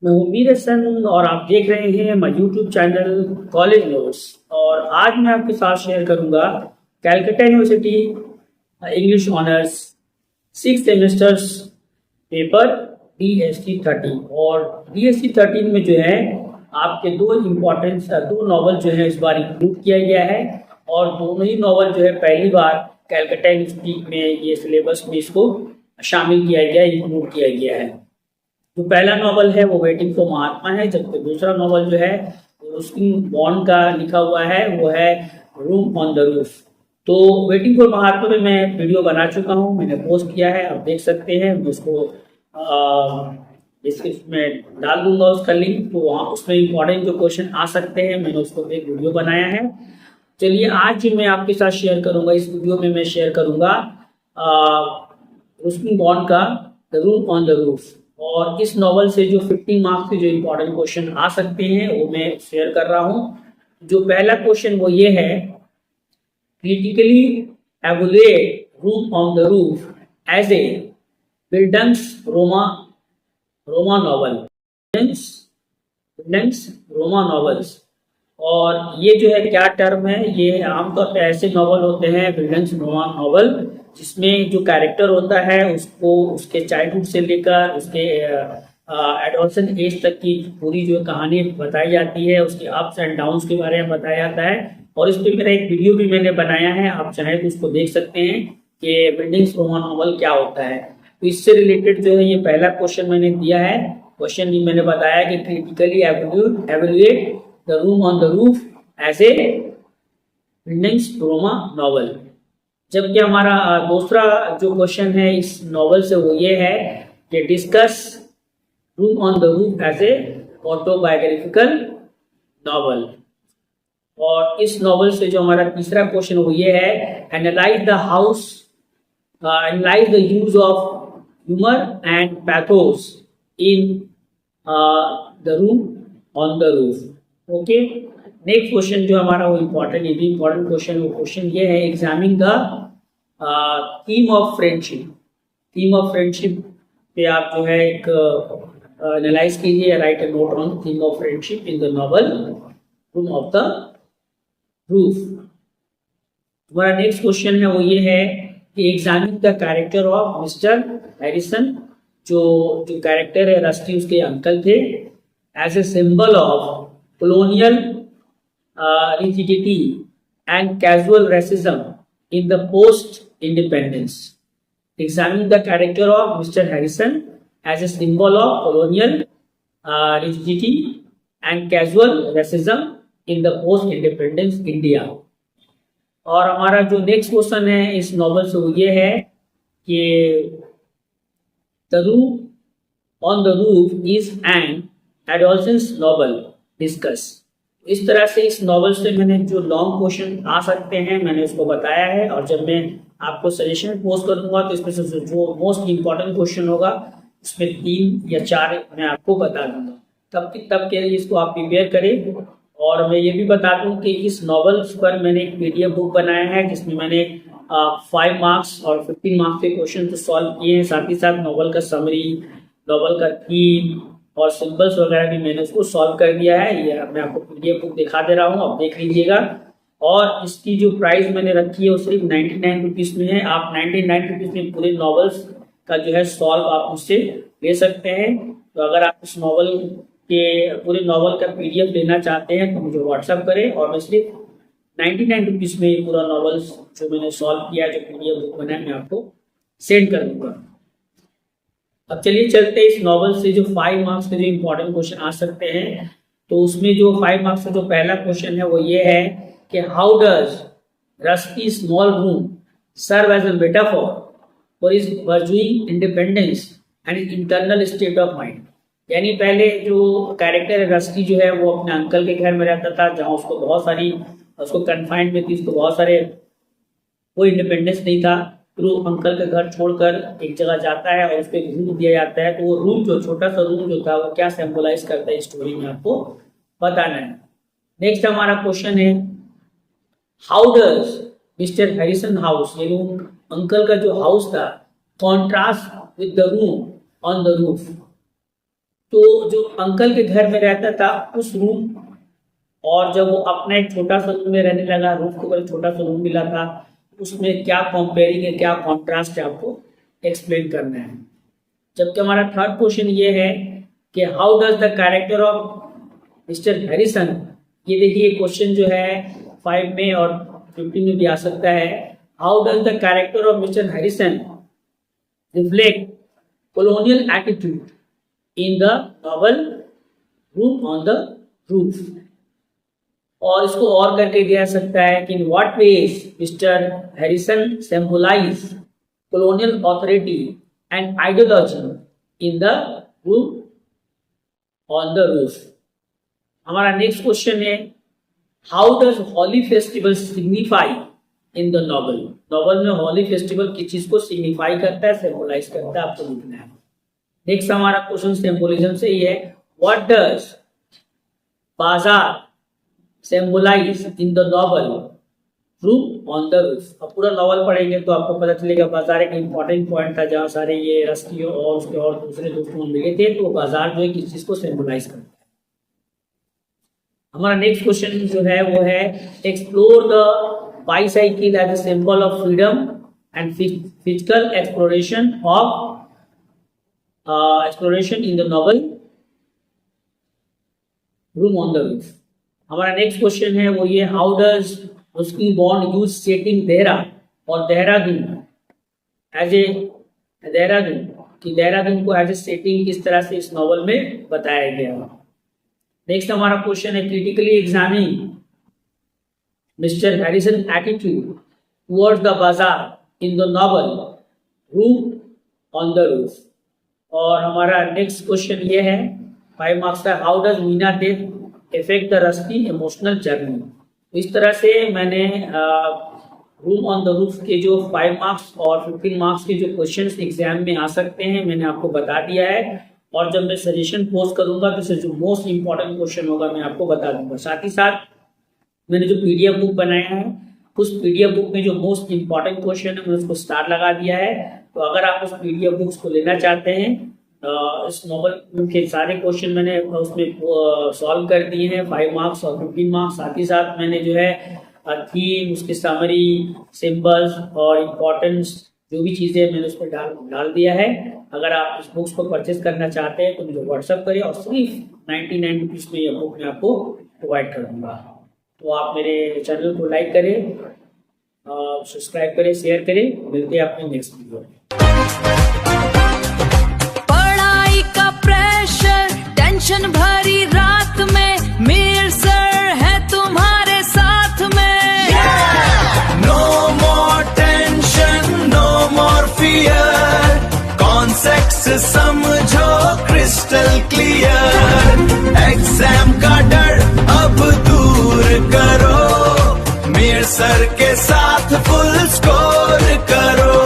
मैं हूँ मीर हसन और आप देख रहे हैं मेरा यूट्यूब चैनल कॉलेज नोट्स। और आज मैं आपके साथ शेयर करूंगा Calcutta university English honours 6 semesters paper DST 13। और DST 13 में जो है आपके दो नॉवल जो है इस बार इंक्लूड किया गया है। और दोनों ही नॉवल जो है पहली बार कैलकाटा यूनिवर्सिटी में ये सिलेबस में इसको शामिल किया गया, इंक्लूड किया गया है। जो पहला नॉवल है वो वेटिंग फॉर महात्मा है, जबकि दूसरा नॉवल जो है उसकी बॉन्ड का लिखा हुआ है वो है रूम ऑन द रूफ। तो वेटिंग फॉर महात्मा में मैं वीडियो बना चुका हूँ, मैंने पोस्ट किया है, आप देख सकते हैं। मैं उसको इसमें डाल दूंगा उसका लिंक, तो वहाँ उसमें इंपॉर्टेंट जो क्वेश्चन आ सकते हैं मैंने उसको एक वीडियो बनाया है। चलिए आज मैं आपके साथ शेयर करूंगा, इस वीडियो में मैं शेयर करूंगा रुस्मी बॉन्ड का the room on the roof. और इस नॉवल से जो 15 मार्क्स के जो इम्पोर्टेंट क्वेश्चन आ सकते हैं वो मैं शेयर कर रहा हूँ। जो पहला क्वेश्चन वो ये है, critically evaluate room on the roof as a bildungsroman novel, bildungsroman novels. और ये जो है क्या टर्म है, ये आमतौर पर ऐसे नॉवल होते हैं बिल्डंग्स रोमा नॉवल जिसमें जो कैरेक्टर होता है उसको उसके चाइल्डहुड से लेकर उसके एडोलसेंट एज तक की पूरी जो कहानी बताई जाती है, उसके अप्स एंड डाउन्स के बारे में बताया जाता है। और इस पर मेरा एक वीडियो भी मैंने बनाया है, आप चाहें तो उसको देख सकते हैं कि बिल्डिंग्स रोमा नॉवल क्या होता है। तो इससे रिलेटेड जो है ये पहला क्वेश्चन मैंने दिया है। क्वेश्चन भी मैंने बताया कि critically evaluate the room on the roof as a bildungsroman novel. जबकि हमारा दूसरा जो क्वेश्चन है इस नॉवल से वो ये है कि discuss room on the roof as a autobiographical novel. और इस नॉवल से जो हमारा तीसरा क्वेश्चन वो ये है, analyse the use of humour and pathos in the room on the roof. Okay, next question जो हमारा वो इम्पोर्टेंट, ये भी इम्पोर्टेंट क्वेश्चन, वो क्वेश्चन ये है, examine the theme of friendship. Theme of friendship पे आप जो है एक एनालाइज कीजिए, write a note on theme of friendship in the novel room of the roof. हमारा नेक्स्ट क्वेश्चन है वो ये है कि examine the character of mister Harrison. जो कैरेक्टर है रस्टी उसके अंकल थे, as a symbol of colonial rigidity and casual racism in the post-independence. Examine the character of Mr. Harrison as a symbol of colonial rigidity and casual racism in the post-independence India. और हमारा जो next question है इस novel से वो ये है कि the room on the roof is an adolescence novel discuss. इस तरह से इस नॉवल से मैंने जो लॉन्ग क्वेश्चन आ सकते हैं मैंने उसको बताया है। और जब मैं आपको सजेशन पोस्ट कर दूंगा तो इसमें से जो मोस्ट इम्पोर्टेंट क्वेश्चन होगा उसमें 3 या 4 मैं आपको बता दूंगा। तब के लिए इसको आप प्रिपेयर करें। और मैं ये भी बता दूं कि इस नॉवल पर मैंने एक PDF बुक बनाया है जिसमें मैंने 5 मार्क्स और 15 मार्क्स के क्वेश्चन तो सॉल्व किए हैं। साथ ही साथ नॉवल का समरी, नॉवल का थीम और सिंबल्स वगैरह भी मैंने उसको सॉल्व कर दिया है। ये मैं आपको PDF बुक दिखा दे रहा हूँ, आप देख लीजिएगा। और इसकी जो प्राइस मैंने रखी है वो सिर्फ 99 रुपीज़ में है। आप 99 रुपीज़ में पूरे नॉवेल्स का जो है सॉल्व आप मुझसे ले सकते हैं। तो अगर आप इस नॉवल के पूरे नॉवल का PDF लेना चाहते हैं तो मुझे व्हाट्सअप करें और मैं सिर्फ 99 रुपीज़ में ये पूरा नॉवल्स जो मैंने सॉल्व किया, जो PDF बुक बनाया, मैं आपको सेंड कर दूँगा। अब चलिए चलते हैं इस नॉवल से जो 5 मार्क्स के जो इम्पोर्टेंट क्वेश्चन आ सकते हैं। तो उसमें जो 5 मार्क्स का जो पहला क्वेश्चन है वो ये है कि how does Rusty small room serve as a metaphor for his pursuing independence and internal state of mind. यानी पहले जो कैरेक्टर है रस्टी जो है वो अपने अंकल के घर में रहता था जहाँ उसको कन्फाइंड में थी, उसको बहुत सारे कोई इंडिपेंडेंस नहीं था। फिर वो अंकल के घर छोड़कर एक जगह जाता है और उसको एक रूम दिया जाता है। तो वो रूम जो छोटा सा रूम जो था वो क्या सिंबलाइज करता है स्टोरी में आपको बताना है। नेक्स्ट हमारा क्वेश्चन है, how does mister Harrison house, ये अंकल का जो हाउस था, contrast with the room on the roof. तो जो अंकल के घर में रहता था उस रूम, और जब वो अपना एक छोटा सा रूम में रहने लगा, रूम के ऊपर छोटा सा रूम मिला था, उसमें क्या कंपेयरिंग है, क्या कॉन्ट्रास्ट है, आपको एक्सप्लेन करना है। जबकि हमारा थर्ड क्वेश्चन ये है कि how does the character of mister Harrison, ये देखिए क्वेश्चन जो है 5 में और 15 में भी आ सकता है। How does the character of mister Harrison reflect colonial attitude in the novel Room on the Roof, और इसको और करके दिया सकता है कि in what ways Mr. Harrison symbolize colonial authority and ideology in the Room on the Roof। हमारा next question है how does Holi festival signify in the novel. Novel में होली फेस्टिवल किस चीज को सिग्निफाई करता है, सिंबलाइज करता है, आपको लिखना है। नेक्स्ट हमारा क्वेश्चन सिंबोलिज्म से ही है, what does bazaar symbolise in the novel room on the roof. अब पूरा नॉवल पढ़ेंगे तो आपको पता चलेगा बाजार एक इंपॉर्टेंट पॉइंट था जहाँ सारे ये रस्तियों और उसके और दूसरे दोस्तों मिले थे, तो बाजार जो है किस चीज को सिंबलाइज करता है। हमारा नेक्स्ट क्वेश्चन जो है वो है explore the bicycle as a symbol of freedom and physical exploration in the novel room on the roof. हमारा नेक्स्ट क्वेश्चन है वो ये how does Ruskin Bond use setting Dehra और देहरादून एज ए देहरादून कि देहरादून को एज ए सेटिंग किस तरह से इस नॉवल में बताया गया। नेक्स्ट हमारा क्वेश्चन है critically examine Mr Harrison attitude towards the bazaar in the novel room on the roof. और हमारा नेक्स्ट क्वेश्चन ये है 5 मार्क्स का, how does Meena death effect the Rusty emotional journey. इस तरह से मैंने रूम ऑन द रूफ के जो 5 मार्क्स और 15 मार्क्स के जो क्वेश्चंस एग्जाम में आ सकते हैं मैंने आपको बता दिया है, और जब मैं सजेशन पोस्ट करूंगा तो इससे जो मोस्ट इंपॉर्टेंट क्वेश्चन होगा मैं आपको बता दूंगा। साथ ही साथ मैंने जो पीडीएफ बुक बनाया है उस पीडीएफ बुक में जो मोस्ट इंपॉर्टेंट क्वेश्चन है मैंने उसको स्टार लगा दिया है, तो अगर आप उस पीडीएफ बुक्स को लेना चाहते हैं, इस नॉवल के सारे क्वेश्चन मैंने उसमें सॉल्व कर दिए हैं 5 मार्क्स और 15 मार्क्स। साथ ही साथ मैंने जो है थीम, उसकी समरी, सिंबल्स और इम्पोर्टेंस जो भी चीज़ें मैंने उस पर डाल दिया है। अगर आप इस बुक्स को परचेज करना चाहते हैं तो मुझे व्हाट्सअप करें और सिर्फ 99 रुपीज़ में यह बुक मैं आपको प्रोवाइड कर दूँगा। तो आप मेरे चैनल को लाइक करें, सब्सक्राइब करें, शेयर करें। मिलते हैं अपने नेक्स्ट वीडियो में। पढ़ाई का प्रेशर, टेंशन भरी रात में मीर सर है तुम्हारे साथ में। No more tension, no more fear, concepts समझो क्रिस्टल क्लियर। एग्जाम का डर अब दूर करो, मीर सर के साथ फुल स्कोर करो।